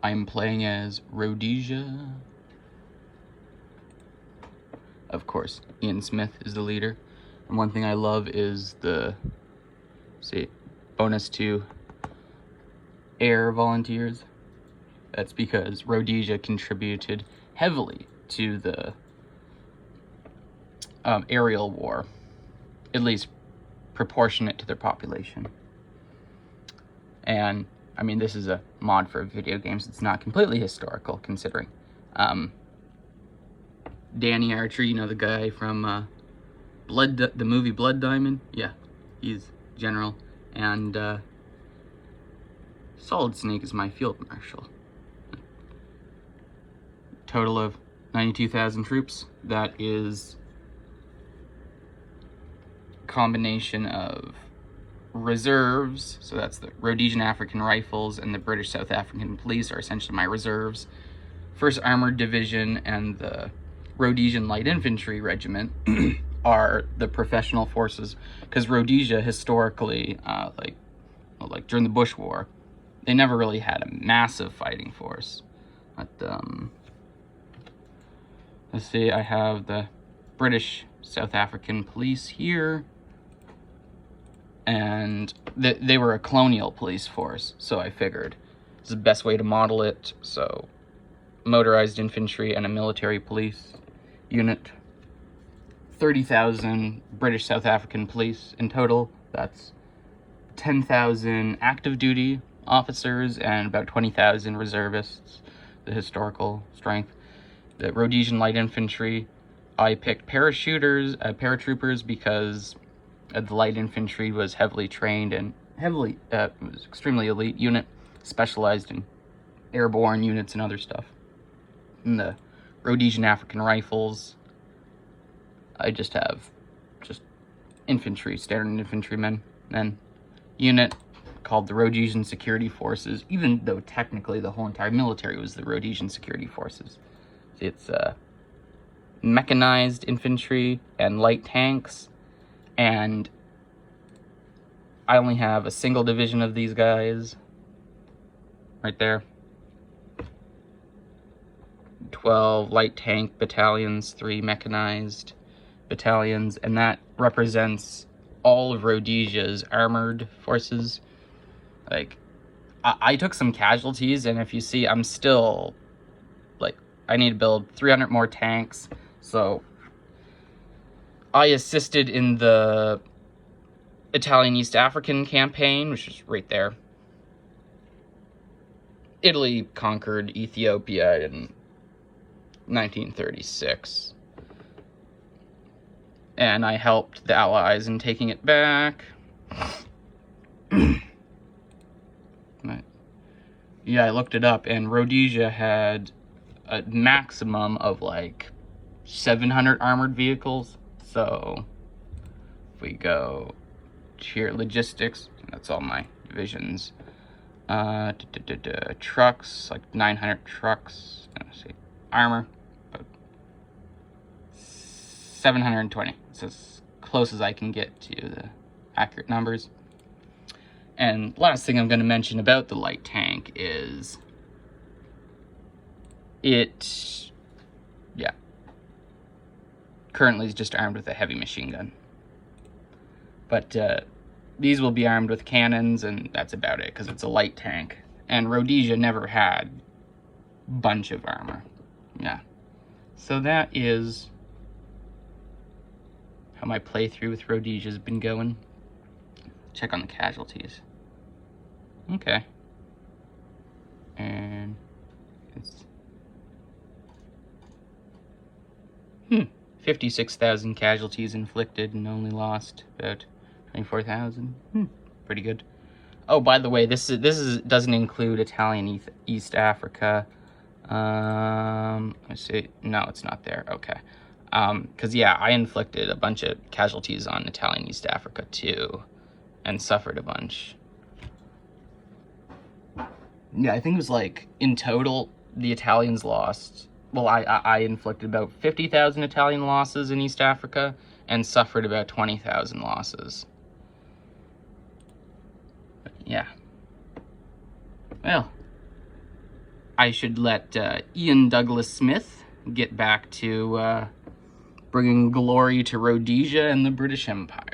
I'm playing as Rhodesia. Of course, Ian Smith is the leader. And one thing I love is the bonus to air volunteers. That's because Rhodesia contributed heavily to the aerial war, at least proportionate to their population. And I mean, this is a mod for video games. It's not completely historical, considering. Danny Archer, you know, the guy from the movie Blood Diamond? Yeah, he's general. And Solid Snake is my field marshal. Total of 92,000 troops. That is a combination of reserves, so that's the Rhodesian African Rifles and the British South African Police are essentially my reserves. 1st Armored Division and the Rhodesian Light Infantry Regiment are the professional forces, because Rhodesia historically, like during the Bush War, they never really had a massive fighting force. But let's see, I have the British South African Police here, and they were a colonial police force, so I figured this is the best way to model it. So motorized infantry and a military police unit. 30,000 British South African police in total. That's 10,000 active duty officers and about 20,000 reservists, the historical strength. The Rhodesian Light Infantry, I picked paratroopers because the light infantry was heavily trained and was extremely elite unit, specialized in airborne units and other stuff. And the Rhodesian African Rifles, I just have infantry, standard infantrymen. Then unit called the Rhodesian Security Forces, even though technically the whole entire military was the Rhodesian Security Forces. It's mechanized infantry and light tanks, and I only have a single division of these guys right there. 12 light tank battalions, 3 mechanized battalions, and that represents all of Rhodesia's armored forces. Like, I took some casualties, and if you see, I'm still, like, I need to build 300 more tanks, so I assisted in the Italian East African campaign, which is right there. Italy conquered Ethiopia in 1936. And I helped the Allies in taking it back. Yeah, I looked it up, and Rhodesia had a maximum of like 700 armored vehicles. So if we go here, logistics, that's all my divisions. Trucks, like 900 trucks. Let's see, armor, 720. It's as close as I can get to the accurate numbers. And last thing I'm going to mention about the light tank is currently is just armed with a heavy machine gun. But these will be armed with cannons, and that's about it, because it's a light tank. And Rhodesia never had a bunch of armor. Yeah. So that is how my playthrough with Rhodesia has been going. Check on the casualties. Okay. And it's 56,000 casualties inflicted and only lost about 24,000. Pretty good. Oh, by the way, this doesn't include Italian East Africa. Let's see. No, it's not there. Okay. Because yeah, I inflicted a bunch of casualties on Italian East Africa too, and suffered a bunch. Yeah, I think it was like, in total, the Italians lost, well, I inflicted about 50,000 Italian losses in East Africa, and suffered about 20,000 losses. But yeah. Well, I should let Ian Douglas Smith get back to bringing glory to Rhodesia and the British Empire.